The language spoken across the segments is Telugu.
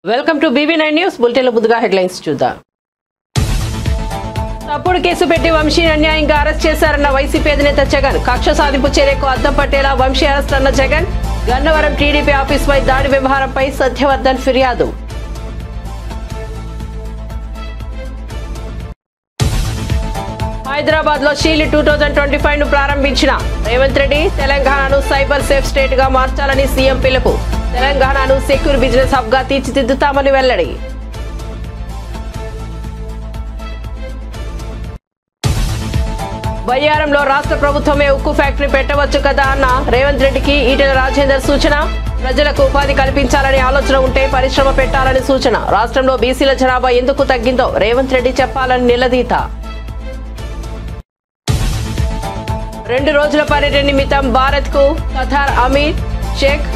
వెల్కమ్ టు BB9 న్యూస్ బులెటిన్లో ముందుగా హెడ్లైన్స్ చూద్దాం. తప్పుడు కేసు పెట్టి వంశీని అన్యాయంగా అరెస్ట్ చేశారన్న వైసీపీ అధినేత జగన్. కక్ష సాధింపు చర్యకు అద్దం పట్టేలా వంశీ అరెస్ట్ అన్న జగన్. గన్నవరం టీడీపీ ఆఫీసుపై దాడి వ్యవహారంపై సత్యవర్ధన్ ఫిర్యాదు. హైదరాబాద్ లో షీల్డ్ 2025 ను ప్రారంభించిన రేవంత్ రెడ్డి. తెలంగాణను సైబర్ సేఫ్ స్టేట్ గా మార్చాలని సీఎం పిలుపు. తెలంగాణను సెక్యూర్ బిజినెస్ హబ్ గా తీర్చిదిద్దుతామని వెల్లడి. బయ్యారంలో రాష్ట్ర ప్రభుత్వమే ఉక్కు ఫ్యాక్టరీ పెట్టవచ్చు కదా అన్న రేవంత్ రెడ్డికి ఈటెల రాజేందర్ సూచన. ప్రజలకు ఉపాధి కల్పించాలని ఆలోచన ఉంటే పరిశ్రమ పెట్టాలని సూచన. రాష్ట్రంలో బీసీల జనాభా ఎందుకు తగ్గిందో రేవంత్ రెడ్డి చెప్పాలని నిలదీత. 2 రోజుల పర్యటన నిమిత్తం భారత్ కు ఖతార్ అమీర్ షేక్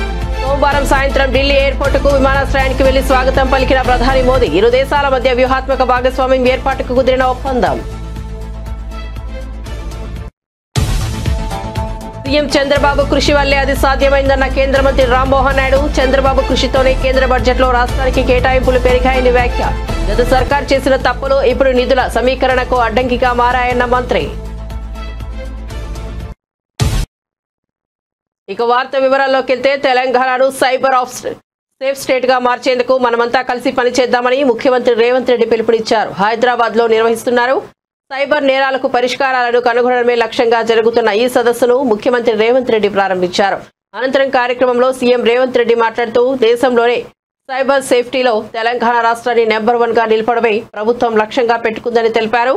సోమవారం సాయంత్రం ఢిల్లీ ఎయిర్పోర్ట్ కు విమానాశ్రయానికి వెళ్లి స్వాగతం పలికిన ప్రధాని మోదీ. ఇరు దేశాల మధ్య వ్యూహాత్మక భాగస్వామ్యం ఏర్పాటుకు కుదిరిన ఒప్పందం. సీఎం చంద్రబాబు కృషి వల్లే అది సాధ్యమైందన్న కేంద్ర మంత్రి రామ్మోహన్ నాయుడు. చంద్రబాబు కృషితోనే కేంద్ర బడ్జెట్ లో రాష్ట్రానికి కేటాయింపులు పెరిగాయని వ్యాఖ్య. గత సర్కార్ చేసిన తప్పులు ఇప్పుడు నిధుల సమీకరణకు అడ్డంకిగా మారాయన్న మంత్రి. ఇక వార్త వివరాల్లోకి వెళ్తే తెలంగాణను సైబర్ సేఫ్ స్టేట్ గా మార్చేందుకు మనమంతా కలిసి పనిచేద్దామని ముఖ్యమంత్రి రేవంత్ రెడ్డి పిలుపునిచ్చారు. హైదరాబాద్ లో నిర్వహిస్తున్నారు సైబర్ నేరాలకు పరిష్కారాలను కనుగొనడమే లక్ష్యంగా జరుగుతున్న ఈ సదస్సును ముఖ్యమంత్రి రేవంత్ రెడ్డి ప్రారంభించారు. అనంతరం కార్యక్రమంలో సీఎం రేవంత్ రెడ్డి మాట్లాడుతూ దేశంలోనే సైబర్ సేఫ్టీలో తెలంగాణ రాష్ట్రాన్ని నెంబర్ 1 గా నిలపడమే ప్రభుత్వం లక్ష్యంగా పెట్టుకుందని తెలిపారు.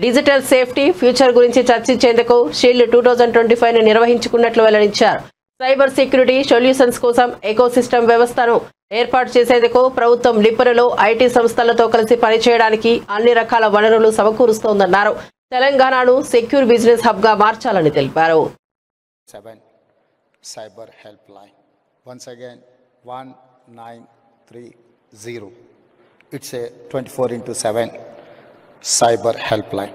డిజిటల్ సేఫ్టీ ఫ్యూచర్ గురించి చర్చించేందుకు షీల్డ్ 2025 ను నిర్వహించుకున్నట్లు వెల్లడించారు. సైబర్ సెక్యూరిటీ సొల్యూషన్స్ కోసం ఎకోసిస్టమ్ వ్యవస్థను ఏర్పాటు చేసేందుకు ప్రభుత్వం నిపుణులు ఐటీ సంస్థలతో కలిసి పనిచేయడానికి అన్ని రకాల వనరులు సమకూరుస్తోందన్నారు. తెలంగాణను సెక్యూర్ బిజినెస్ హబ్ గా మార్చాలని తెలిపారు. Cyber help line once again 1930. It's a 24/7 cyber helpline.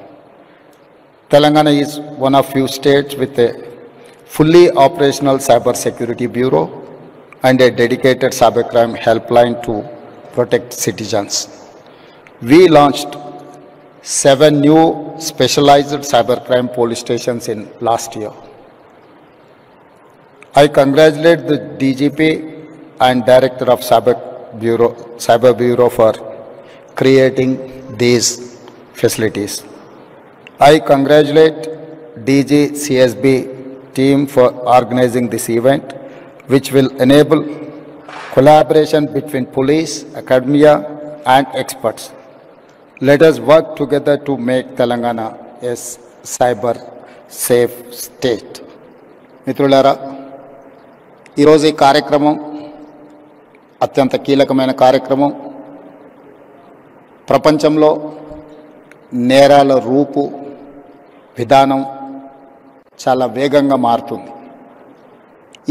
Telangana is one of few states with a fully operational cyber security bureau and a dedicated cybercrime helpline to protect citizens. We launched 7 new specialized cybercrime police stations in last year. I congratulate the DGP and Director of Cyber Bureau for creating these facilities. I congratulate DG CSB team for organizing this event, which will enable collaboration between police, academia and experts. Let us work together to make Telangana a cyber safe state. మిత్రులారా, ఈరోజు ఈ కార్యక్రమం అత్యంత కీలకమైన కార్యక్రమం. ప్రపంచంలో నేరాల రూపు విధానం చాలా వేగంగా మారుతుంది.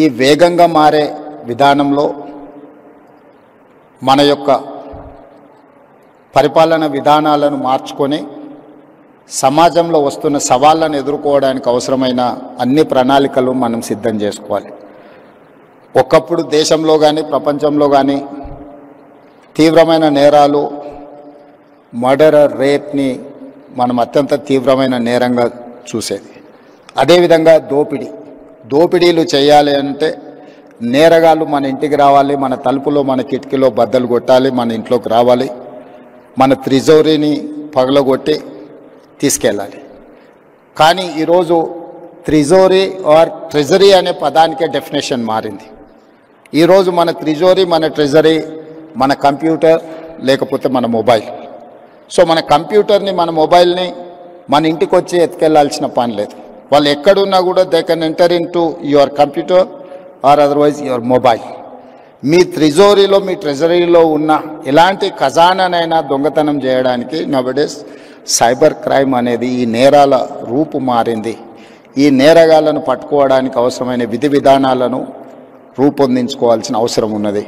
ఈ వేగంగా మారే విధానంలో మన యొక్క పరిపాలన విధానాలను మార్చుకొని సమాజంలో వస్తున్న సవాళ్ళను ఎదుర్కోవడానికి అవసరమైన అన్ని ప్రణాళికలు మనం సిద్ధం చేసుకోవాలి. ఒకప్పుడు దేశంలో కానీ ప్రపంచంలో కానీ తీవ్రమైన నేరాలు, మర్డర్, రేప్ని మనం అత్యంత తీవ్రమైన నేరంగా చూసేది. అదేవిధంగా దోపిడీలు చేయాలి అంటే నేరగాళ్ళు మన ఇంటికి రావాలి, మన తలుపులో మన కిటికీలో బద్దలు కొట్టాలి, మన ఇంట్లోకి రావాలి, మన ట్రెజరీని పగలగొట్టి తీసుకెళ్ళాలి. కానీ ఈరోజు ట్రెజరీ అనే పదానికే డెఫినేషన్ మారింది. ఈరోజు మన ట్రెజరీ మన కంప్యూటర్ లేకపోతే మన మొబైల్. సో మన కంప్యూటర్ని, మన మొబైల్ని మన ఇంటికి వచ్చి ఎత్తుకెళ్లాల్సిన పని లేదు. వాళ్ళు ఎక్కడున్నా కూడా they can enter into your computer or otherwise your mobile. మీ ట్రెజరీలో ఉన్న ఎలాంటి ఖజానానైనా దొంగతనం చేయడానికి నవడేస్ సైబర్ క్రైమ్ అనేది ఈ నేరాల రూపు మారింది. ఈ నేరగాళ్లను పట్టుకోవడానికి అవసరమైన విధి విధానాలను రూపొందించుకోవాల్సిన అవసరం ఉన్నది.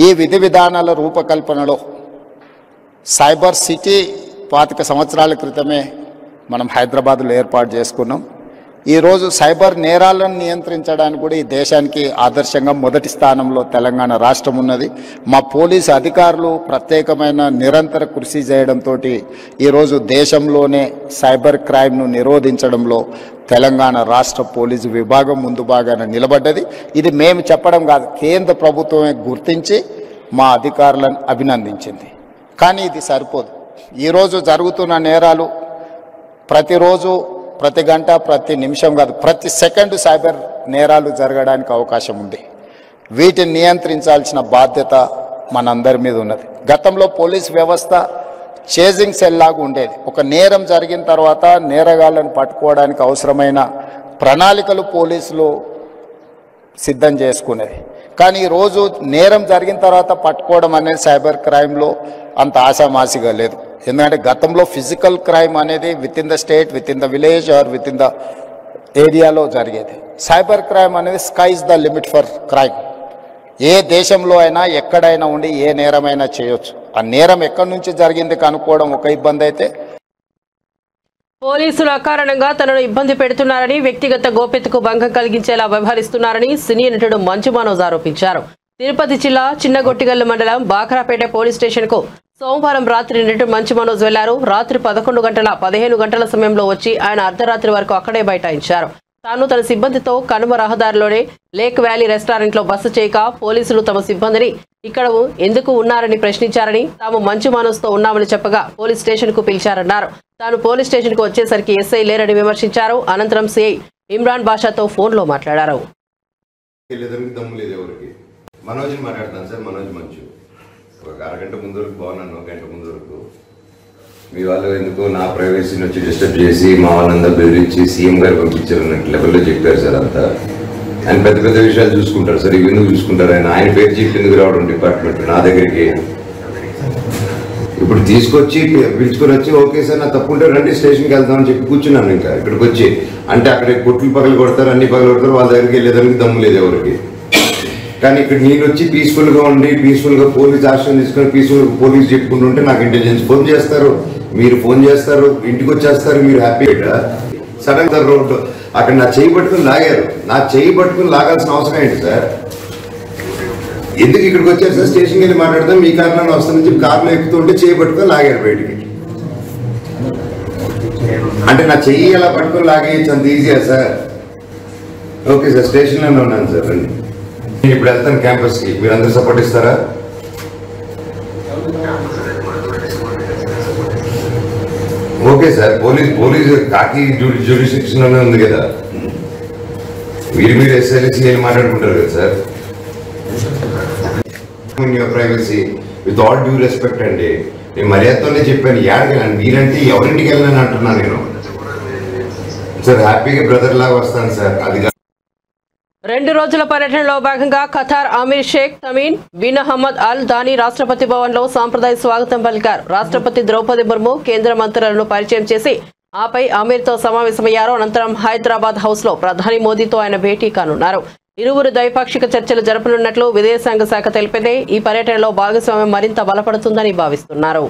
ఈ విధి విధానాల రూపకల్పనలో సైబర్ సిటీ 25 సంవత్సరాల క్రితమే మనం హైదరాబాద్లో ఏర్పాటు చేసుకున్నాం. ఈరోజు సైబర్ నేరాలను నియంత్రించడానికి కూడా ఈ దేశానికి ఆదర్శంగా మొదటి స్థానంలో తెలంగాణ రాష్ట్రం ఉన్నది. మా పోలీసు అధికారులు ప్రత్యేకమైన నిరంతర కృషి చేయడంతో ఈరోజు దేశంలోనే సైబర్ క్రైమ్ను నిరోధించడంలో తెలంగాణ రాష్ట్ర పోలీసు విభాగం ముందు భాగాన నిలబడ్డది. ఇది మేము చెప్పడం కాదు, కేంద్ర ప్రభుత్వమే గుర్తించి మా అధికారులను అభినందించింది. కానీ ఇది సరిపోదు. ఈరోజు జరుగుతున్న నేరాలు ప్రతిరోజు, ప్రతి గంట, ప్రతి నిమిషం కాదు, ప్రతి సెకండ్ సైబర్ నేరాలు జరగడానికి అవకాశం ఉంది. వీటిని నియంత్రించాల్సిన బాధ్యత మనందరి మీద ఉన్నది. గతంలో పోలీస్ వ్యవస్థ చేజింగ్ సెల్ లాగా ఉండేది. ఒక నేరం జరిగిన తర్వాత నేరగాళ్లను పట్టుకోవడానికి అవసరమైన ప్రణాళికలు పోలీసులు సిద్ధం చేసుకునేది. కానీ ఈరోజు నేరం జరిగిన తర్వాత పట్టుకోవడం అనేది సైబర్ క్రైమ్లో అంత ఆశామాసిగా లేదు. ఎందుకంటే గతంలో ఫిజికల్ క్రైమ్ అనేది within the state, within the village or within the ఏరియాలో జరిగేది. సైబర్ క్రైమ్ అనేది sky is the limit for crime. ఏ దేశంలో అయినా ఎక్కడైనా ఉండి ఏ నేరమైనా చేయొచ్చు. ఆ నేరం ఎక్కడి నుంచి జరిగింది కనుక్కోవడం ఒక ఇబ్బంది అయితే, పోలీసులు అకారణంగా తనను ఇబ్బంది పెడుతున్నారని, వ్యక్తిగత గోప్యతకు భంగం కలిగించేలా వ్యవహరిస్తున్నారని సినీ నటుడు మంచు మనోజ్ ఆరోపించారు. తిరుపతి జిల్లా చిన్నగొట్టిగల్లు మండలం బాక్రాపేట పోలీస్ స్టేషన్ కు సోమవారం రాత్రి నటుడు మంచు మనోజ్ వెళ్లారు. రాత్రి 11:15 గంటల సమయంలో వచ్చి ఆయన అర్ధరాత్రి వరకు అక్కడే బైఠాయించారు. తాను తన సిబ్బందితో కనుమ రహదారిలోనే లేక్ వ్యాలీ రెస్టారెంట్ లో బస చేయక పోలీసులు తమ సిబ్బందిని ఇక్కడ ఎందుకు ఉన్నారని ప్రశ్నించారని, తాము మంచు మనోజ్ తో ఉన్నామని చెప్పగా పోలీస్ స్టేషన్ కు పిలిచారన్నారు. తాను పోలీస్ స్టేషన్ కు వచ్చేసరికి ఎస్ఐ లేరని విమర్శించారు. అనంతరం సిఐ ఇమ్రాన్ బాషాతో ఫోన్ లో మాట్లాడారు. మనోజ్ మాట్లాడుతాను సార్. మనోజ్ మంచు ఒక అరగంట ముందు వరకు బాగున్నాను, ఒక గంట ముందు వరకు మీ వాళ్ళు ఎందుకు నా ప్రైవసీని వచ్చి డిస్టర్బ్ చేసి మా వాళ్ళందరూ బెదిరించి సీఎం గారు పంపించారు అన్నట్టు లెవెల్లో చెప్పారు సార్. అంతా ఆయన పెద్ద పెద్ద విషయాలు చూసుకుంటారు సార్. ఇవి ఎందుకు చూసుకుంటారు? ఆయన పేరు చెప్పి ఎందుకు రావడం డిపార్ట్మెంట్ నా దగ్గరికి? ఇప్పుడు తీసుకొచ్చి పిలుచుకొని వచ్చి ఓకే సార్ నా తప్పుంటే రండి స్టేషన్కి వెళ్దామని చెప్పి కూర్చున్నాను. ఇంకా ఇక్కడికి వచ్చి అంటే అక్కడ కొట్లు పగలు కొడతారు, అన్ని పగలు కొడతారు, వాళ్ళ దగ్గరికి వెళ్ళేదానికి దమ్ము లేదు ఎవరికి. కానీ ఇక్కడ నేను వచ్చి పీస్ఫుల్గా ఉండి పీస్ఫుల్గా పోలీస్ యాక్షన్ తీసుకొని పీస్ఫుల్గా పోలీస్ చెప్పుకుంటుంటే నాకు ఇంటెలిజెన్స్ ఫోన్ చేస్తారు, మీరు ఫోన్ చేస్తారు, ఇంటికి వచ్చేస్తారు, మీరు హ్యాపీగా సడన్ గా రోడ్డు అక్కడ నా చేయి పట్టుకుని లాగారు. నా చేయి పట్టుకుని లాగాల్సిన అవసరం ఏంటి సార్? ఎందుకు ఇక్కడికి వచ్చారు సార్? స్టేషన్కి వెళ్ళి మాట్లాడతాం, మీ కారణంగా వస్తుందని చెప్పి కార్లో ఎక్కుతుంటే చేయి పట్టుకొని లాగారు బయటికి. అంటే నా చెయ్యి ఎలా పట్టుకొని లాగేయచ్చు అంత ఈజీయా సార్? ఓకే సార్ స్టేషన్లోనే ఉన్నాను సార్. రండి నేను ఇప్పుడు వెళ్తాను క్యాంపస్కి, మీరు అందరూ సపోర్ట్ ఇస్తారా? Okay sir. పోలీస్ కాకి జ్యూరిస్డిక్షన్లోనే ఉంది కదా, మీరు ఎస్ఎల్సీ అని మాట్లాడుకుంటారు కదా sir. Privacy with all due respect అండి, నేను మర్యాదతోనే చెప్పాను. ఏడకెళ్ళండి మీరంటే ఎవరింటికి వెళ్ళాలని అంటున్నా నేను సార్. హ్యాపీగా బ్రదర్ లాగా వస్తాను సార్. అది 2 రోజుల పర్యటనలో భాగంగా Qatar Amir Sheikh Tamim bin Hamad Al Thani Rashtrapati Bhavan లో సాంప్రదాయ స్వాగతం పలికారు. రాష్ట్రపతి ద్రౌపది ముర్ము కేంద్ర మంత్రులను పరిచయం చేసి ఆపై అమీర్ తో సమావేశమయ్యారు. అనంతరం హైదరాబాద్ హౌస్ లో ప్రధాని మోదీతో ఆయన భేటీ కానున్నారు. ఇరువురు ద్వైపాక్షిక చర్చలు జరపనున్నట్లు విదేశాంగ శాఖ తెలిపింది. ఈ పర్యటనలో భాగస్వామ్యం మరింత బలపడుతుందని భావిస్తున్నారు.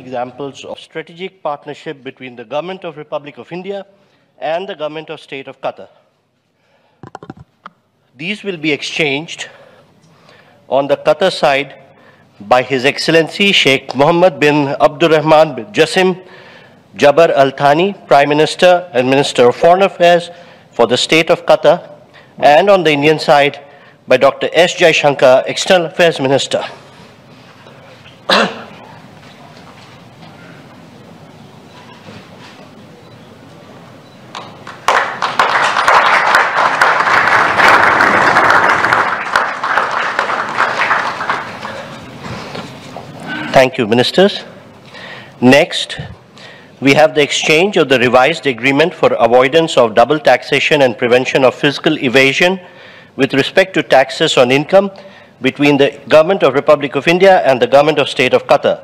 Examples of strategic partnership between the Government of Republic of India and the Government of State of Qatar. These will be exchanged on the Qatar side by His Excellency Sheikh Mohammed bin Abdurrahman bin Jassim Jabar Al Thani, Prime Minister and Minister of Foreign Affairs for the State of Qatar, and on the Indian side by Dr. S. Jaishankar, External Affairs Minister. Thank you, Ministers. Next, we have the exchange of the revised agreement for avoidance of double taxation and prevention of fiscal evasion with respect to taxes on income between the Government of Republic of India and the Government of State of Qatar.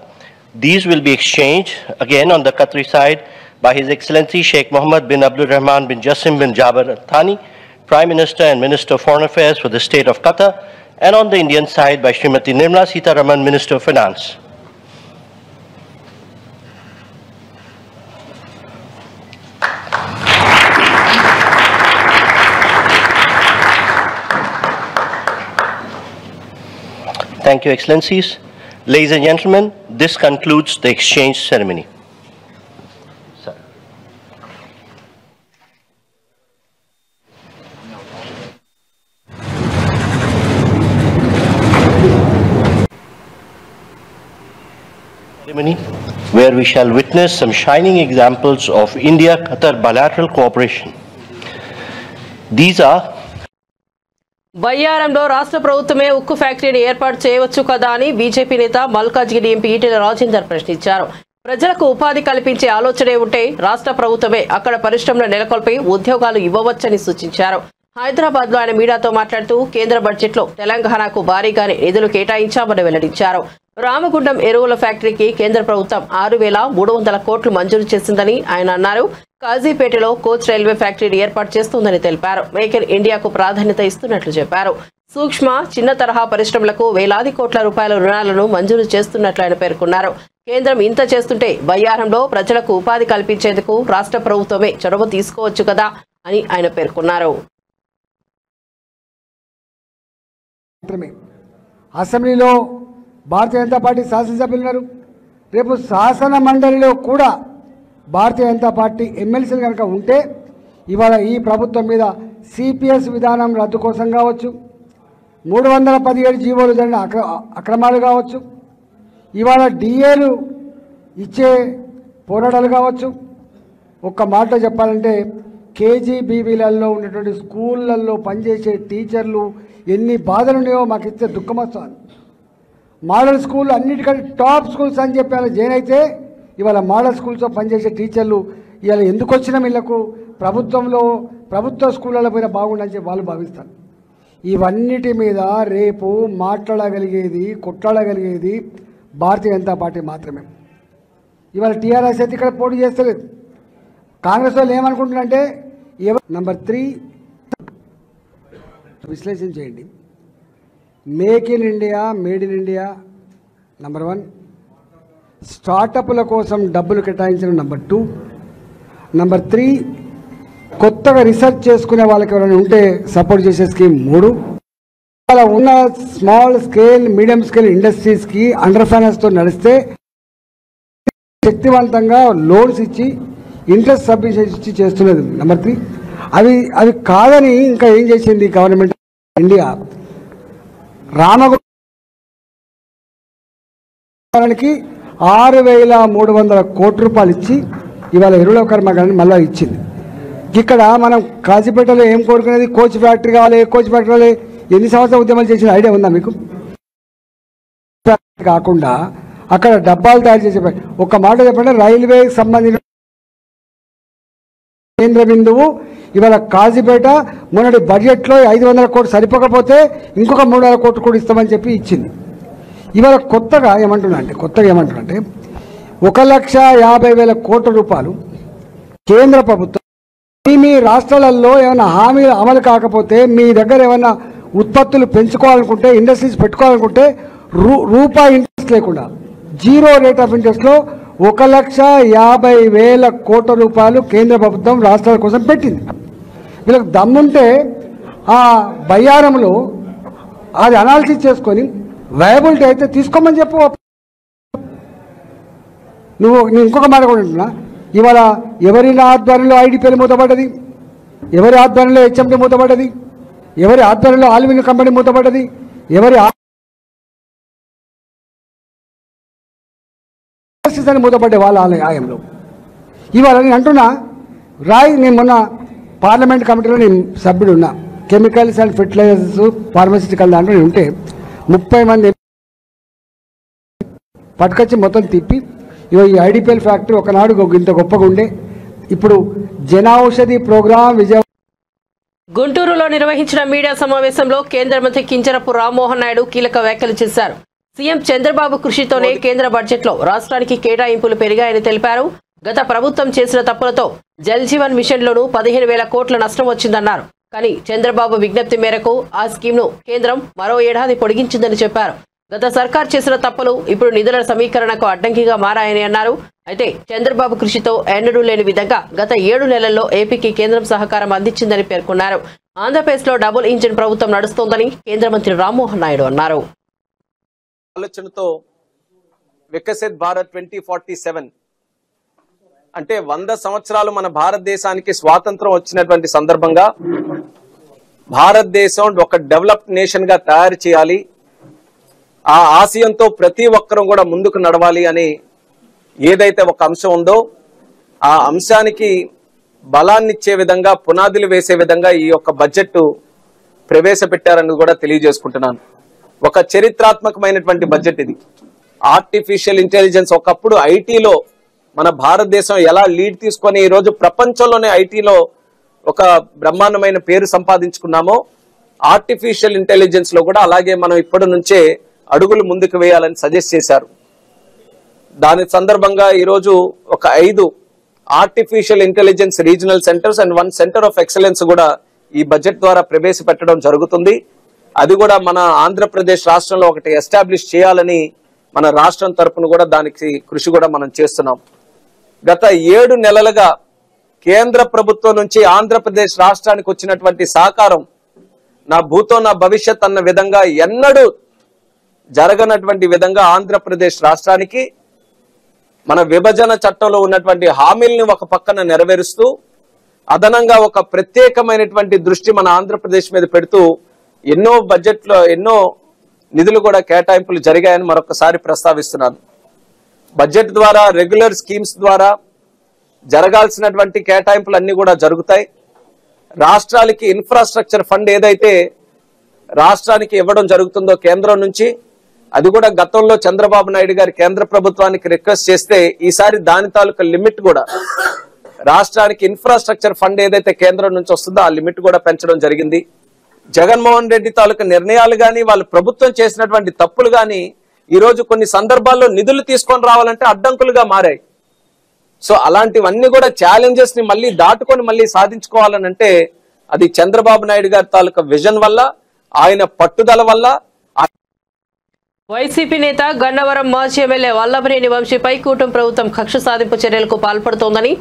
These will be exchanged again on the Qatari side by His Excellency Sheikh Mohammed bin Abdurrahman bin Jassim bin Jabar Al Thani, Prime Minister and Minister of Foreign Affairs for the State of Qatar, and on the Indian side by Srimati Nirmala Sitharaman, Minister of Finance. Thank you, Excellencies. Ladies and gentlemen, this concludes the exchange ceremony. Sir. Ceremony where we shall witness some shining examples of India-Qatar bilateral cooperation. These are బయ్యారంలో రాష్ట్ర ప్రభుత్వమే ఉక్కు ఫ్యాక్టరీని ఏర్పాటు చేయవచ్చు కదా అని బీజేపీ నేత మల్కాజ్గిరి ఎంపీ ఈటెల రాజేందర్ ప్రశ్నించారు. ప్రజలకు ఉపాధి కల్పించే ఆలోచనే ఉంటే రాష్ట్ర ప్రభుత్వమే అక్కడ పరిశ్రమలు నెలకొల్పి ఉద్యోగాలు ఇవ్వవచ్చని సూచించారు. హైదరాబాద్ లో ఆయన మీడియాతో మాట్లాడుతూ కేంద్ర బడ్జెట్ లో తెలంగాణకు భారీగానే నిధులు కేటాయించామని వెల్లడించారు. రామగుండం ఎరువుల ఫ్యాక్టరీకి కేంద్ర ప్రభుత్వం 6,300 కోట్లు మంజూరు చేసిందని ఆయన అన్నారు. కాజీపేటలో కోచ్ రైల్వే ఫ్యాక్టరీని ఏర్పాటు చేస్తుందని తెలిపారు. మేక్ ఇన్ ఇండియాకు ప్రాధాన్యత ఇస్తున్నట్లు చెప్పారు. సూక్ష్మ చిన్న తరహా పరిశ్రమలకు వేలాది కోట్ల రూపాయల రుణాలను మంజూరు చేస్తున్నట్లు ఆయన పేర్కొన్నారు. కేంద్రం ఇంత చేస్తుంటే బయ్యారంలో ప్రజలకు ఉపాధి కల్పించేందుకు రాష్ట్ర ప్రభుత్వమే చొరవ తీసుకోవచ్చు కదా అని ఆయన పేర్కొన్నారు. అసెంబ్లీలో భారతీయ జనతా పార్టీ శాసనసభ్యులు ఉన్నారు. రేపు శాసన మండలిలో కూడా భారతీయ జనతా పార్టీ ఎమ్మెల్సీలు కనుక ఉంటే ఇవాళ ఈ ప్రభుత్వం మీద సిపిఎస్ విధానం రద్దు కోసం కావచ్చు, 317 జీవోలు జరిగిన అక్రమాలు కావచ్చు, ఇవాళ డిఏలు ఇచ్చే పోరాటాలు కావచ్చు. ఒక్క మాటలో చెప్పాలంటే కేజీబీవీలలో ఉన్నటువంటి స్కూళ్ళల్లో పనిచేసే టీచర్లు ఎన్ని బాధలు ఉన్నాయో మాకు ఇస్తే దుఃఖం వస్తుంది. మోడల్ స్కూల్ అన్నిటికంటే టాప్ స్కూల్స్ అని చెప్పి జాయిన్ అయితే ఇవాళ మోడల్ స్కూల్స్లో పనిచేసే టీచర్లు ఇవాళ ఎందుకు వచ్చిన వీళ్ళకు ప్రభుత్వ స్కూళ్ళలో పోయినా బాగుండని చెప్పి వాళ్ళు భావిస్తారు. ఇవన్నిటి మీద రేపు మాట్లాడగలిగేది కొట్లాడగలిగేది భారతీయ జనతా పార్టీ మాత్రమే. ఇవాళ టీఆర్ఎస్ అయితే ఇక్కడ పోటీ చేస్తలేదు. కాంగ్రెస్ వాళ్ళు ఏమనుకుంటున్నారంటే నంబర్ 3 విశ్లేషణ చేయండి. Make in India, made in India number 1, స్టార్టప్ల కోసం డబ్బులు కేటాయించడం నంబర్ 2, నంబర్ 3 కొత్తగా రీసెర్చ్ చేసుకునే వాళ్ళకి ఎవరైనా ఉంటే సపోర్ట్ చేసే స్కీమ్ 3, అలా ఉన్న స్మాల్ స్కేల్ మీడియం స్కేల్ ఇండస్ట్రీస్కి అండర్ ఫైనాన్స్తో నడిస్తే శక్తివంతంగా లోన్స్ ఇచ్చి ఇంట్రెస్ట్ సబ్సిడీస్ ఇచ్చి చేస్తున్నది నంబర్ 3. అవి కాదని ఇంకా ఏం చేసింది గవర్నమెంట్ ఇండియా? రామగుండానికి 6,300 కోట్ల రూపాయలు ఇచ్చి ఇవాళ ఎరువుల కర్మాగారాన్ని మళ్ళీ ఇచ్చింది. ఇక్కడ మనం కాజీపేటలో ఏం కోరుకునేది? కోచ్ ఫ్యాక్టరీ కావాలి, కోచ్ ఫ్యాక్టరీ కావాలి. ఎన్ని సంవత్సరాలు ఉద్యమాలు చేసిన ఐడియా ఉందా మీకు? కాకుండా అక్కడ డబ్బాలు తయారు చేసే ఒక మాట చెప్పండి, రైల్వేకి సంబంధించిన కేంద్ర బిందువు ఇవాళ కాజీపేట మొన్నటి బడ్జెట్లో 500 కోట్లు సరిపోకపోతే ఇంకొక 300 కోట్లు కూడా ఇస్తామని చెప్పి ఇచ్చింది. ఇవాళ కొత్తగా ఏమంటున్నా అంటే 1,50,000 కోట్ల రూపాయలు కేంద్ర ప్రభుత్వం మీ రాష్ట్రాలలో ఏమైనా హామీలు అమలు కాకపోతే మీ దగ్గర ఏమైనా ఉత్పత్తులు పెంచుకోవాలనుకుంటే ఇండస్ట్రీస్ పెట్టుకోవాలనుకుంటే రూపాయి ఇంట్రెస్ట్ లేకుండా 0 రేట్ ఆఫ్ ఇంట్రెస్ట్లో 1,50,000 కోట్ల రూపాయలు కేంద్ర ప్రభుత్వం రాష్ట్రాల కోసం పెట్టింది. వీళ్ళకి దమ్ముంటే ఆ బయ్యారంలో అది అనాలిసిస్ చేసుకొని వయబిలిటీ అయితే తీసుకోమని చెప్పు. నేను ఇంకొక మాట కూడా ఉంటున్నా, ఇవాళ ఎవరి ఆధ్వర్యంలో ఐడిపిఎల్ మూతపడ్డది, ఎవరి ఆధ్వర్యంలో హెచ్ఎండి మూతపడ్డది, ఎవరి ఆధ్వర్యంలో అల్యూమినియం కంపెనీ మూతపడ్డది, ఎవరి మూతపడ్డే వాళ్ళ ఆలయంలో. ఇవాళ నేను అంటున్నా, నేను మొన్న పార్లమెంట్ కమిటీలో నేను సభ్యుడు ఉన్నా. కెమికల్స్ అండ్ ఫెర్టిలైజర్స్ ఫార్మాసిటికల్ దాంట్లో నేను ఉంటే 30 మంది పట్టుకొచ్చి మొత్తం తిప్పి ఈ ఐడిపిఎల్ ఫ్యాక్టరీ ఒకనాడు ఇంత గొప్పగా ఉండే, ఇప్పుడు జనౌషధి ప్రోగ్రాం విజయవాడ. గుంటూరులో నిర్వహించిన మీడియా సమావేశంలో కేంద్ర మంత్రి కింజరపు రామ్మోహన్ నాయుడు కీలక వ్యాఖ్యలు చేశారు. సీఎం చంద్రబాబు కృషితోనే కేంద్ర బడ్జెట్లో రాష్ట్రానికి కేటాయింపులు పెరిగాయని తెలిపారు. గత ప్రభుత్వం చేసిన తప్పులతో జల్ జీవన్ మిషన్లోనూ 15,000 కోట్ల నష్టం వచ్చిందన్నారు. కానీ చంద్రబాబు విజ్ఞప్తి మేరకు ఆ స్కీమ్ను కేంద్రం మరో ఏడాది పొడిగించిందని చెప్పారు. గత సర్కార్ చేసిన తప్పులు ఇప్పుడు నిధుల సమీకరణకు అడ్డంకిగా మారాయని అన్నారు. అయితే చంద్రబాబు కృషితో ఎన్నడూ లేని విధంగా గత 7 నెలల్లో ఏపీకి కేంద్రం సహకారం అందించిందని పేర్కొన్నారు. ఆంధ్రప్రదేశ్లో డబుల్ ఇంజిన్ ప్రభుత్వం నడుస్తోందని కేంద్ర మంత్రి రామ్మోహన్ నాయుడు అన్నారు. ఆలోచనతో వికసిత్ భారత్ 2047 అంటే 100 సంవత్సరాలు మన భారతదేశానికి స్వాతంత్రం వచ్చినటువంటి సందర్భంగా భారతదేశం ఒక డెవలప్డ్ నేషన్ గా తయారు చేయాలి, ఆ ఆశయంతో ప్రతి ఒక్కరూ కూడా ముందుకు నడవాలి అని ఏదైతే ఒక అంశం ఉందో ఆ అంశానికి బలాన్ని ఇచ్చే విధంగా పునాదులు వేసే విధంగా ఈ యొక్క బడ్జెట్ ప్రవేశపెట్టారని కూడా తెలియజేసుకుంటున్నాను. ఒక చరిత్రాత్మకమైనటువంటి బడ్జెట్ ఇది. ఆర్టిఫిషియల్ ఇంటెలిజెన్స్ ఒకప్పుడు ఐటీలో మన భారతదేశం ఎలా లీడ్ తీసుకొని ఈ రోజు ప్రపంచంలోనే ఐటీలో ఒక బ్రహ్మాండమైన పేరు సంపాదించుకున్నామో ఆర్టిఫిషియల్ ఇంటెలిజెన్స్ లో కూడా అలాగే మనం ఇప్పటి నుంచే అడుగులు ముందుకు వేయాలని సజెస్ట్ చేశారు. దాని సందర్భంగా ఈరోజు ఒక 5 artificial intelligence regional centres and 1 centre of excellence కూడా ఈ బడ్జెట్ ద్వారా ప్రవేశపెట్టడం జరుగుతుంది. అది కూడా మన ఆంధ్రప్రదేశ్ రాష్ట్రంలో ఒకటి ఎస్టాబ్లిష్ చేయాలని మన రాష్ట్రం తరపున కూడా దానికి కృషి కూడా మనం చేస్తున్నాం. గత 7 నెలలుగా కేంద్ర ప్రభుత్వం నుంచి ఆంధ్రప్రదేశ్ రాష్ట్రానికి వచ్చినటువంటి సహకారం నా భూతో నా భవిష్యత్ అన్న విధంగా ఎన్నడూ జరగనటువంటి విధంగా ఆంధ్రప్రదేశ్ రాష్ట్రానికి మన విభజన చట్టంలో ఉన్నటువంటి హామీలను ఒక పక్కన నెరవేరుస్తూ అదనంగా ఒక ప్రత్యేకమైనటువంటి దృష్టి మన ఆంధ్రప్రదేశ్ మీద పెడుతూ ఎన్నో బడ్జెట్లో ఎన్నో నిధులు కూడా కేటాయింపులు జరిగాయని మరొకసారి ప్రస్తావిస్తున్నాను. బడ్జెట్ ద్వారా రెగ్యులర్ స్కీమ్స్ ద్వారా జరగాల్సినటువంటి కేటాయింపులు అన్ని కూడా జరుగుతాయి. రాష్ట్రాలకి ఇన్ఫ్రాస్ట్రక్చర్ ఫండ్ ఏదైతే రాష్ట్రానికి ఇవ్వడం జరుగుతుందో కేంద్రం నుంచి అది కూడా గతంలో చంద్రబాబు నాయుడు గారి కేంద్ర ప్రభుత్వానికి రిక్వెస్ట్ చేస్తే ఈసారి దాని తాలూకా లిమిట్ కూడా రాష్ట్రానికి ఇన్ఫ్రాస్ట్రక్చర్ ఫండ్ ఏదైతే కేంద్రం నుంచి వస్తుందో ఆ లిమిట్ కూడా పెంచడం జరిగింది. జగన్మోహన్ రెడ్డి తాలూకా నిర్ణయాలు కానీ వాళ్ళ ప్రభుత్వం చేసినటువంటి తప్పులు కానీ ఈరోజు కొన్ని సందర్భాల్లో నిధులు తీసుకొని రావాలంటే అడ్డంకులుగా మారాయి. సో అలాంటివన్నీ కూడా ఛాలెంజెస్ ని మళ్ళీ దాటుకొని మళ్ళీ సాధించుకోవాలనంటే అది చంద్రబాబు నాయుడు గారి తాలూకా విజన్ వల్ల ఆయన పట్టుదల వల్ల. వైసీపీ నేత గన్నవరం మాజీ ఎమ్మెల్యే వల్లభనేని వంశీపై కూటమి ప్రభుత్వం కక్ష సాధింపు చర్యలకు పాల్పడుతోందని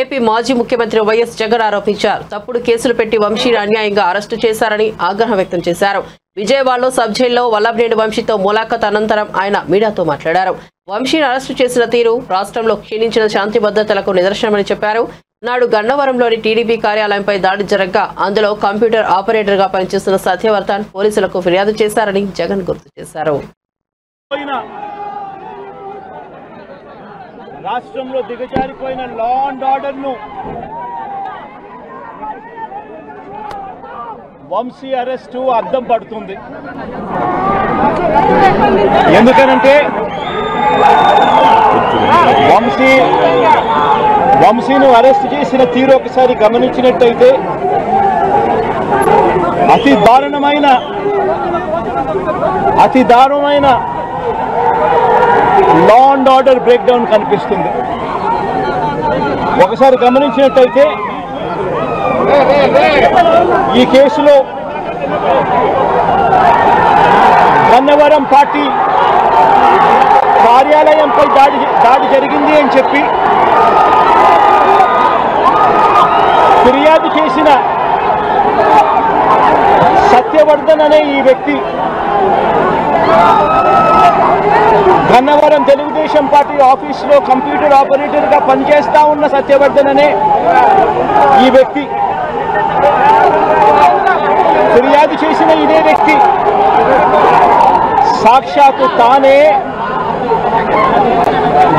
ఏపీ మాజీ ముఖ్యమంత్రి వైఎస్ జగన్ ఆరోపించారు. తప్పుడు కేసులు పెట్టి వంశీని అన్యాయంగా అరెస్టు చేశారని ఆగ్రహం వ్యక్తం చేశారు. విజయవాడలో సబ్ జైల్లో వల్లభనేని వంశీతో ములాఖత్ అనంతరం ఆయన మీడియాతో మాట్లాడారు. వంశీని అరెస్టు చేసిన తీరు రాష్ట్రంలో క్షీణించిన శాంతి భద్రతలకు నిదర్శనమని చెప్పారు. నాడు గన్నవరంలోని టీడీపీ కార్యాలయంపై దాడి జరగగా అందులో కంప్యూటర్ ఆపరేటర్గా పనిచేస్తున్న సత్యవర్ధన్ పోలీసులకు ఫిర్యాదు చేశారని జగన్ గుర్తు చేశారు. రాష్ట్రంలో దిగజారిపోయిన లా అండ్ ఆర్డర్ ను వంశీ అరెస్టు అద్దం పడుతుంది. ఎందుకనంటే వంశీను అరెస్ట్ చేసిన తీరు ఒకసారి గమనించినట్టయితే అతి దారుణమైన law and order break down కనిపిస్తుంది. ఒకసారి గమనించినట్టయితే ఈ కేసులో గన్నవరం పార్టీ కార్యాలయంపై దాడి జరిగింది అని చెప్పి ఫిర్యాదు చేసిన సత్యవర్ధన్ అనే ఈ వ్యక్తి గన్నవరం తెలుగుదేశం పార్టీ ఆఫీసులో కంప్యూటర్ ఆపరేటర్గా పనిచేస్తా ఉన్న సత్యవర్ధన్ అనే ఈ వ్యక్తి ఫిర్యాదు చేసిన ఇదే వ్యక్తి సాక్షాత్తు తానే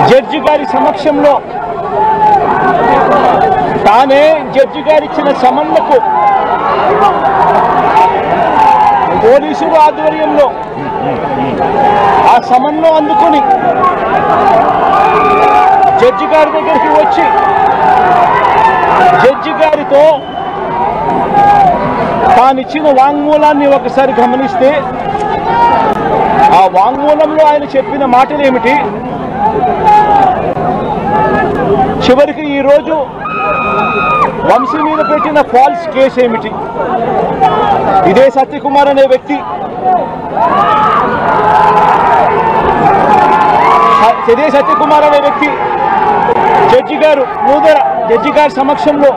జడ్జి గారి సమక్షంలో తానే జడ్జి గారు ఇచ్చిన సమన్లకు పోలీసుల ఆధ్వర్యంలో ఆ సమన్లో అందుకొని జడ్జి గారి దగ్గరికి వచ్చి జడ్జి గారితో తానిచ్చిన వాంగ్మూలాన్ని ఒకసారి గమనిస్తే ఆ వాంగ్మూలంలో ఆయన చెప్పిన మాటలు ఏమిటి? చివరికి ఈరోజు వంశీ మీద పెట్టిన ఫాల్స్ కేసు ఏమిటి? ఇదే సత్యకుమార్ అనే వ్యక్తి జడ్జి గారి సమక్షంలో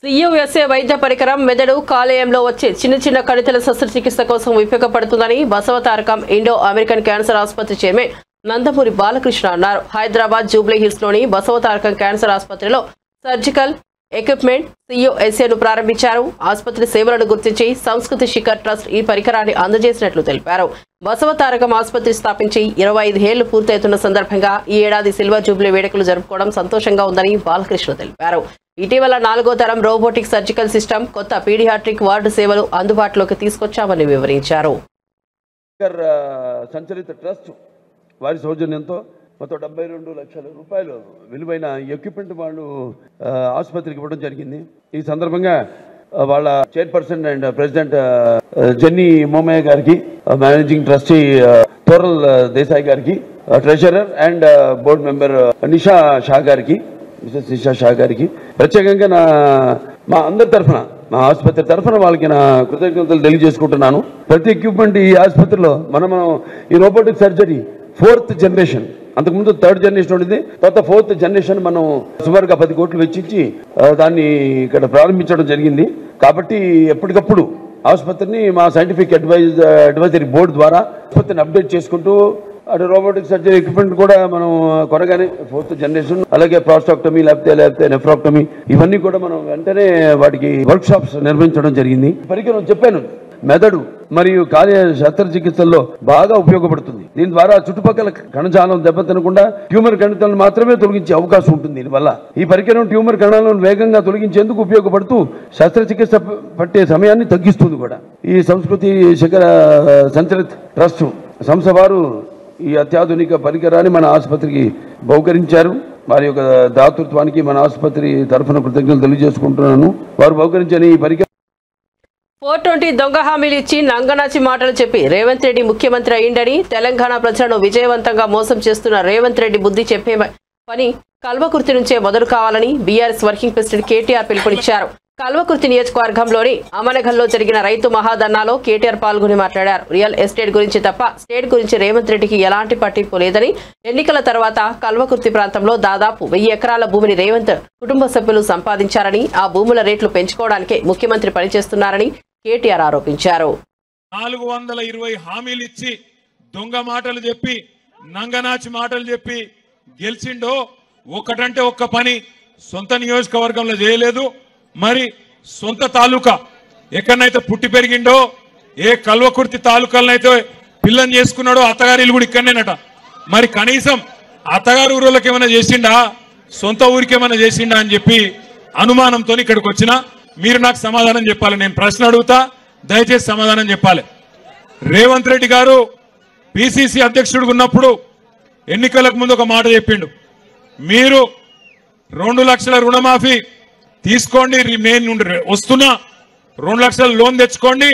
CUSA వైద్య పరికరం మెదడు కాలేయంలో వచ్చే చిన్న చిన్న కణితుల శస్త్రచికిత్స కోసం ఉపయోగపడుతుందని బసవతారకం ఇండో అమెరికన్ క్యాన్సర్ ఆసుపత్రి చైర్మన్ నందమూరి బాలకృష్ణ అన్నారు. హైదరాబాద్ జూబ్లీ హిల్స్ లోని బసవతారకం క్యాన్సర్ ఆసుపత్రిలో సర్జికల్ ఎక్విప్మెంట్ CUSAను ప్రారంభించారు. ఆసుపత్రి సేవలను గుర్తించి సంస్కృతి శిఖర్ ట్రస్ట్ ఈ పరికరాన్ని అందజేసినట్లు తెలిపారు. బసవతారకం ఆసుపత్రి స్థాపించి 25 ఏళ్లు పూర్తవుతున్న సందర్భంగా ఈ ఏడాది సిల్వర్ జూబ్లీ వేడుకలు జరుపుకోవడం సంతోషంగా ఉందని బాలకృష్ణ తెలిపారు. ఇటీవల 4వ తరం రోబోటిక్ సర్జికల్ సిస్టమ్, కొత్త పీడియాట్రిక్ వార్డు సేవలు అందుబాటులోకి తీసుకొచ్చామని వివరించారు. సంచలిత ట్రస్ట్ వారి సౌజన్యంతో మొత్తం 72 లక్షల రూపాయలు విలువైన ఎక్విప్మెంట్ వాళ్ళు ఆసుపత్రికి ఇవ్వడం జరిగింది. ఈ సందర్భంగా వాళ్ళ చైర్పర్సన్ అండ్ ప్రెసిడెంట్ జెన్నీ మోమయ్య గారికి, మేనేజింగ్ ట్రస్టీ తోరల్ దేశాయ్ గారికి, ట్రెజరర్ అండ్ బోర్డు మెంబర్ నిషా షా గారికి, మిసెస్ నిషా షా గారికి ప్రత్యేకంగా మా అందరి తరఫున, మా ఆసుపత్రి తరఫున వాళ్ళకి నా కృతజ్ఞతలు తెలియజేసుకుంటున్నాను. ప్రతి ఎక్విప్మెంట్ ఈ ఆసుపత్రిలో మనం ఈ రోబోటిక్ సర్జరీ 4th జనరేషన్, అంతకుముందు 3rd జనరేషన్ ఉండేది, తర్వాత 4th జనరేషన్ మనం సుమారుగా 10 కోట్లు వెచ్చించి దాన్ని ఇక్కడ ప్రారంభించడం జరిగింది. కాబట్టి ఎప్పటికప్పుడు ఆసుపత్రిని మా సైంటిఫిక్ అడ్వైజరీ బోర్డు ద్వారా ఆసుపత్రిని అప్డేట్ చేసుకుంటూ అటు రోబోటిక్ సర్జరీ ఎక్విప్మెంట్ కూడా మనం కొనగానే 4th జనరేషన్, అలాగే ప్రాస్టాక్టమీ లేకపోతే నెఫ్రాక్టమీ, ఇవన్నీ కూడా మనం వెంటనే వాటికి వర్క్ షాప్స్ నిర్వహించడం జరిగింది. పరికరం చెప్పాను, మెదడు మరియు కార్య శస్త్రచికిత్సల్లో బాగా ఉపయోగపడుతుంది. దీని ద్వారా చుట్టుపక్కల కణజాలం దెబ్బతినకుండా ట్యూమర్ కణితులను మాత్రమే తొలగించే అవకాశం ఉంటుంది. దీనివల్ల ఈ పరికరం ట్యూమర్ కణాలను వేగంగా తొలగించేందుకు ఉపయోగపడుతూ శస్త్రచికిత్స పట్టే సమయాన్ని తగ్గిస్తుంది కూడా. ఈ సంస్కృతి శిఖర సంచలిత ట్రస్ట్ సంస్థ వారు ఈ అత్యాధునిక పరికరాన్ని మన ఆసుపత్రికి బహుకరించారు. వారి యొక్క దాతృత్వానికి మన ఆసుపత్రి తరఫున కృతజ్ఞతలు తెలియజేసుకుంటున్నాను. వారు బహుకరించిన ఈ పరికరం 420 దొంగ హామీలు ఇచ్చి నంగనాచి మాటలు చెప్పి రేవంత్ రెడ్డి ముఖ్యమంత్రి అయిందని, తెలంగాణ ప్రజలను విజయవంతంగా మోసం చేస్తున్న రేవంత్ రెడ్డి బుద్ధి చెప్పే పని కల్వకుర్తి నుంచే మొదలు కావాలని బీఆర్ఎస్ వర్కింగ్ ప్రెసిడెంట్ కేటీఆర్ పిలుపునిచ్చారు. కల్వకుర్తి నియోజకవర్గంలోని అమనగల్లో జరిగిన రైతు మహాధర్నాలో కేటీఆర్ పాల్గొని మాట్లాడారు. రియల్ ఎస్టేట్ గురించి తప్ప స్టేట్ గురించి రేవంత్ రెడ్డికి ఎలాంటి పట్టింపు లేదని, ఎన్నికల తర్వాత కల్వకుర్తి ప్రాంతంలో దాదాపు 1000 ఎకరాల భూమిని రేవంత్ కుటుంబ సభ్యులు సంపాదించారని, ఆ భూముల రేట్లు పెంచుకోవడానికే ముఖ్యమంత్రి పనిచేస్తున్నారని కేటీఆర్ ఆరోపించారు. 420 హామీలు ఇచ్చి దొంగ మాటలు చెప్పి నంగనాచి మాటలు చెప్పి గెలిచిండో ఒకటంటే ఒక్క పని సొంత నియోజకవర్గంలో చేయలేదు. మరి సొంత తాలూకా ఎక్కడనైతే పుట్టి పెరిగిండో, ఏ కల్వకుర్తి తాలూకాలనైతే పిల్లని చేసుకున్నాడో అత్తగారి ఇల్లు కూడా ఇక్కడనేనట. మరి కనీసం అత్తగారి ఊళ్ళకి ఏమైనా చేసిండా, సొంత ఊరికి ఏమైనా చేసిండా అని చెప్పి అనుమానంతో ఇక్కడికి వచ్చినా మీరు నాకు సమాధానం చెప్పాలి. నేను ప్రశ్న అడుగుతా, దయచేసి సమాధానం చెప్పాలి. రేవంత్ రెడ్డి గారు పిసిసి అధ్యక్షుడిగా ఉన్నప్పుడు ఎన్నికలకు ముందు ఒక మాట చెప్పిండు, మీరు 2 లక్షల రుణమాఫీ తీసుకోండి, నేను వస్తున్నా 2 లక్షల లోన్ తెచ్చుకోండి.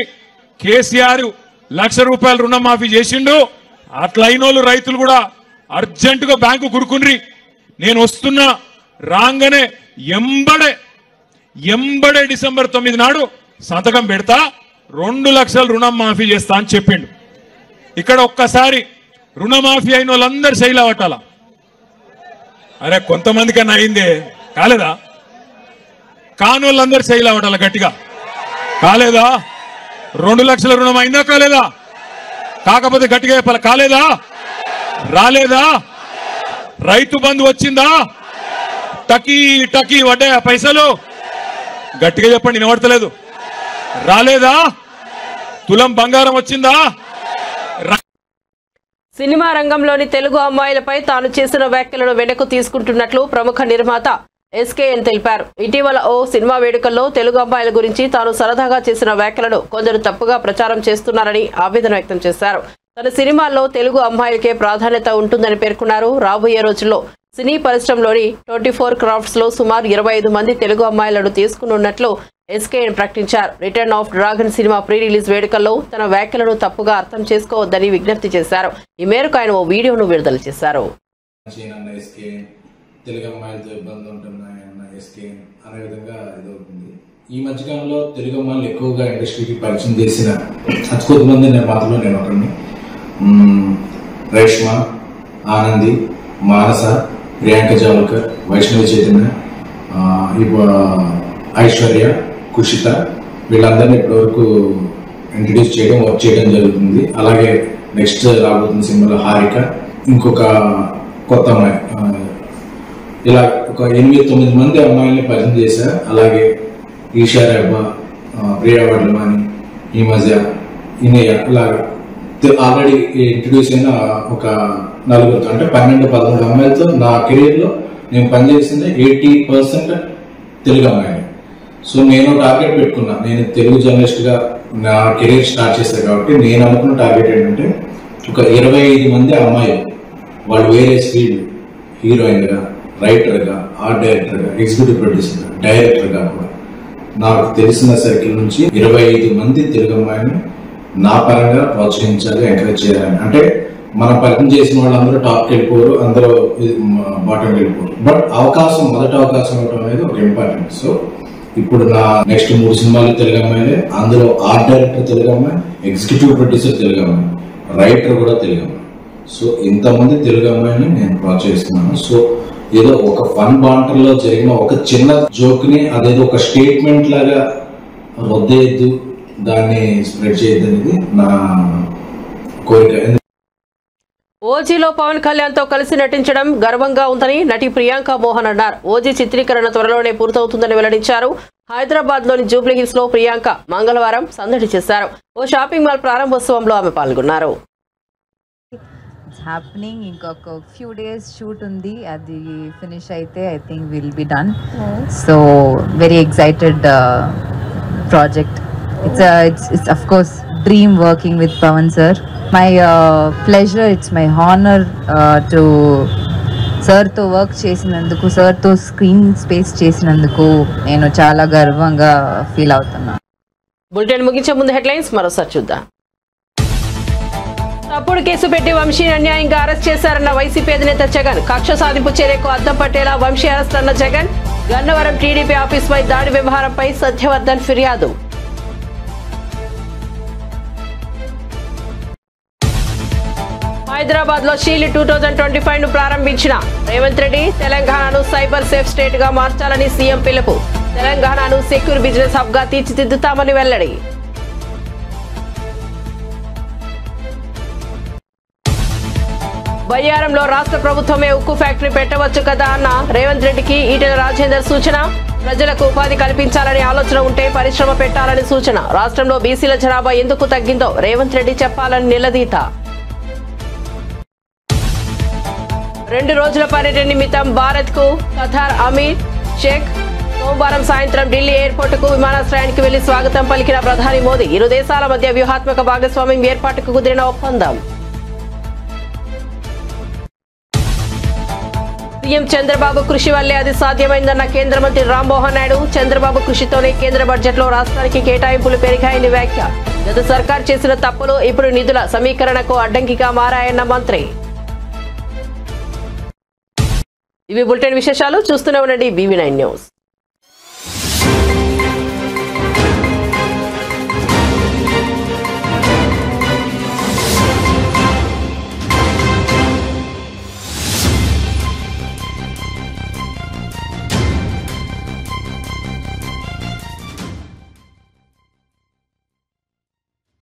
కేసీఆర్ 1 లక్ష రూపాయలు రుణమాఫీ చేసిండు. అట్లయినోళ్ళు రైతులు కూడా అర్జెంటుగా బ్యాంకు కురుకుండ్రి, నేను వస్తున్నా, రాగానే ఎంబడే డిసెంబర్ 9 నాడు సంతకం పెడతా, 2 లక్షల రుణం మాఫీ చేస్తా అని చెప్పిండు. ఇక్కడ ఒక్కసారి రుణమాఫీ అయిన వాళ్ళందరూ శైలి అవటాల. అరే కొంతమంది కన్నా అయిందే, కాలేదా? కానోళ్ళందరూ శైలి అవటాల గట్టిగా, కాలేదా? 2 లక్షల రుణం అయిందా కాలేదా? కాకపోతే గట్టిగా చెప్పాలి, కాలేదా? రాలేదా? రైతు బంధు వచ్చిందా? టకీ వడ్డాయా పైసలు? గట్టిగా చెప్పండి, వినబడతలేదు. రాలేదా? తులం బంగారం వచ్చిందా? సినిమా రంగంలోని తెలుగు అమ్మాయిలపై తాను చేసిన వ్యాఖ్యలను వెనక్కు తీసుకుంటున్నట్లు ప్రముఖ నిర్మాత SKN తెలిపారు. ఇటీవల ఓ సినిమా వేడుకల్లో తెలుగు అమ్మాయిల గురించి తాను సరదాగా చేసిన వ్యాఖ్యలను కొందరు తప్పుగా ప్రచారం చేస్తున్నారని ఆవేదన వ్యక్తం చేశారు. తన సినిమాల్లో తెలుగు అమ్మాయిలకే ప్రాధాన్యత ఉంటుందని పేర్కొన్నారు. రాబోయే రోజుల్లో సినీ పరిశ్రమలోని 24 క్రాఫ్ట్స్ లో సుమారు 25 మంది తెలుగు అమ్మాయిలను తీసుకున్నట్లు SKN ప్రకటించారు. Return of dragon cinema pre release వేడుకల్లో తన వ్యాఖ్యలను తప్పుగా అర్థం చేసుకోవద్దని విజ్ఞప్తి చేశారు. ఈ మేరకు ఆయన ఓ వీడియోను విడుదల చేశారు. తెలుగు అమ్మాయిలతో ఇబ్బందులు ఉంటున్నాయన్న ఎస్కేఎన్ అనే విధంగా ఇదవుతుంది. ఈ మధ్యకాలంలో తెలుగు అమ్మాయిలు ఎక్కువగా ఇండస్ట్రీకి పరిచయం చేసిన అతి కొద్దిమంది నిర్మాతలు నేను ఒకరిని. రేష్మ, ఆనంది, మానస, ప్రియాంక జావల్కర్, వైష్ణవి చైతన్య, ఐశ్వర్య, కుషిత, వీళ్ళందరినీ ఇప్పటివరకు ఇంట్రడ్యూస్ చేయడం, వర్క్ చేయడం జరుగుతుంది. అలాగే నెక్స్ట్ రాబోతున్న సినిమాలో హారిక, ఇంకొక కొత్త అమ్మాయి, ఇలా ఒక 8-9 మంది అమ్మాయిల్ని పరిచయం చేశా. అలాగే ఈషా రెబ్బా, ప్రియా వడ్లమాని, ఈ మధ్య ఇనయ్య, ఇలాగా ఆల్రెడీ ఇంట్రడ్యూస్ అయిన ఒక 4 అంటే 12-13 అమ్మాయిలతో నా కెరీర్లో నేను పనిచేసింది 80% తెలుగు అమ్మాయిని. సో నేను టార్గెట్ పెట్టుకున్నా, నేను తెలుగు జర్నలిస్ట్గా నా కెరీర్ స్టార్ట్ చేశాను కాబట్టి నేను అనుకున్న టార్గెట్ ఏంటంటే ఒక 25 మంది అమ్మాయిలు, వాళ్ళు వేరే ఫీల్డ్, హీరోయిన్గా, రైటర్గా, ఆర్ట్ డైరెక్టర్గా, ఎగ్జిక్యూటివ్ ప్రొడ్యూసర్గా, డైరెక్టర్గా కూడా నాకు తెలిసిన సర్కిల్ నుంచి 25 మంది తెలుగు అమ్మాయిని నా పరంగా ప్రోత్సహించాలి, ఎంకరేజ్ చేయాలని. అంటే మనం పరిచయం చేసిన వాళ్ళందరూ టాప్కి వెళ్ళిపోరు, అందరూ బాటం వెళ్ళిపోరు. బట్ అవకాశం, మొదటి అవకాశం ఇవ్వడం అనేది ఒక ఇంపార్టెంట్. సో ఇప్పుడు నా నెక్స్ట్ 3 సినిమాలు తెలుగు అమ్మాయిలే. అందులో ఆర్ట్ డైరెక్టర్ తెలుగు అమ్మాయి, ఎగ్జిక్యూటివ్ ప్రొడ్యూసర్ తెలుగు అమ్మాయి, రైటర్ కూడా తెలుగు అమ్మాయి. సో ఇంతమంది తెలుగు అమ్మాయిని నేను ప్రోత్సహిస్తున్నాను. సో ఏదో ఒక ఫన్ బాంటర్లో జరిగిన ఒక చిన్న జోక్ ని అదేదో ఒక స్టేట్మెంట్ లాగా వద్దేయద్దు, దాన్ని స్ప్రెడ్ చేయద్దు అనేది నా కోరిక. ఓజీలో పవన్ కళ్యాణ్ తో కలిసి నటించడం గర్వంగా ఉందని నటి ప్రియాంక మోహన్ అన్నారు. ఓజీ చిత్రీకరణ త్వరలోనే పూర్తవుతుందని వెల్లడించారు. హైదరాబాద్ లోని జూబ్లీ హిల్స్ లో ప్రియాంక మంగళవారం సందడి చేశారు. ఓ షాపింగ్ మాల్ ప్రారంభోత్సవంలో ఆమె పాల్గొన్నారు. హ్యాపెనింగ్ ఇంకొక ఫ్యూ డేస్ షూట్ ఉంది, అది ఫినిష్ అయితే I think will be done. So very excited project. It's of course dream working with Pawan sir. My pleasure, it's my honour to సార్తో వర్క్ చేసినందుకు, సార్తో స్క్రీన్ స్పేస్ చేసినందుకు నేను చాలా గర్వంగా ఫీల్ అవుతున్నాను. బులెటిన్ ముగించే ముందు హెడ్లైన్స్ మరోసారి చూద్దాం. తప్పుడు కేసు పెట్టి వంశీని అన్యాయంగా అరెస్ట్ చేశారన్న వైసీపీ అధినేత జగన్. కక్ష సాధింపు చర్యకు అద్దం పట్టేలా వంశీ అరెస్ట్ అన్న జగన్. గన్నవరం టీడీపీ ఆఫీసుపై దాడి వ్యవహారంపై సత్యవర్ధన్ ఫిర్యాదు. హైదరాబాద్ లో షీల్డ్ 2025 ను ప్రారంభించిన రేవంత్ రెడ్డి. తెలంగాణను సైబర్ సేఫ్ స్టేట్ గా మార్చాలని సీఎం పిలుపు. తెలంగాణను సెక్యూర్ బిజినెస్ హబ్ గా తీర్చిదిద్దుతామని వెల్లడి. బయ్యారంలో రాష్ట్ర ప్రభుత్వమే ఉక్కు ఫ్యాక్టరీ పెట్టవచ్చు కదా అన్న రేవంత్ రెడ్డికి ఈటెల రాజేందర్ సూచన. ప్రజలకు ఉపాధి కల్పించాలని ఆలోచన ఉంటే పరిశ్రమ పెట్టాలని సూచన. రాష్ట్రంలో బీసీల జనాభా ఎందుకు తగ్గిందో రేవంత్ రెడ్డి చెప్పాలని నిలదీత. 2 రోజుల పర్యటన నిమిత్తం భారత్ కు ఖతార్ అమీర్ షేక్ సోమవారం సాయంత్రం ఢిల్లీ ఎయిర్పోర్టుకు విమానాశ్రయానికి వెళ్లి స్వాగతం పలికిన ప్రధాని మోదీ. ఇరు దేశాల మధ్య వ్యూహాత్మక భాగస్వామ్యం ఏర్పాటుకు కుదిరిన ఒప్పందం. సీఎం చంద్రబాబు కృషి వల్లే అది సాధ్యమైందన్న కేంద్ర మంత్రి రామ్మోహన్ నాయుడు. చంద్రబాబు కృషితోనే కేంద్ర బడ్జెట్ లో రాష్ట్రానికి కేటాయింపులు పెరిగాయని వ్యాఖ్య. గత సర్కార్ చేసిన తప్పులు ఇప్పుడు నిధుల సమీకరణకు అడ్డంకిగా మారాయన్న మంత్రి. ఇవి బులెటిన్ విశేషాలు. చూస్తూనే ఉండండి BV9 న్యూస్.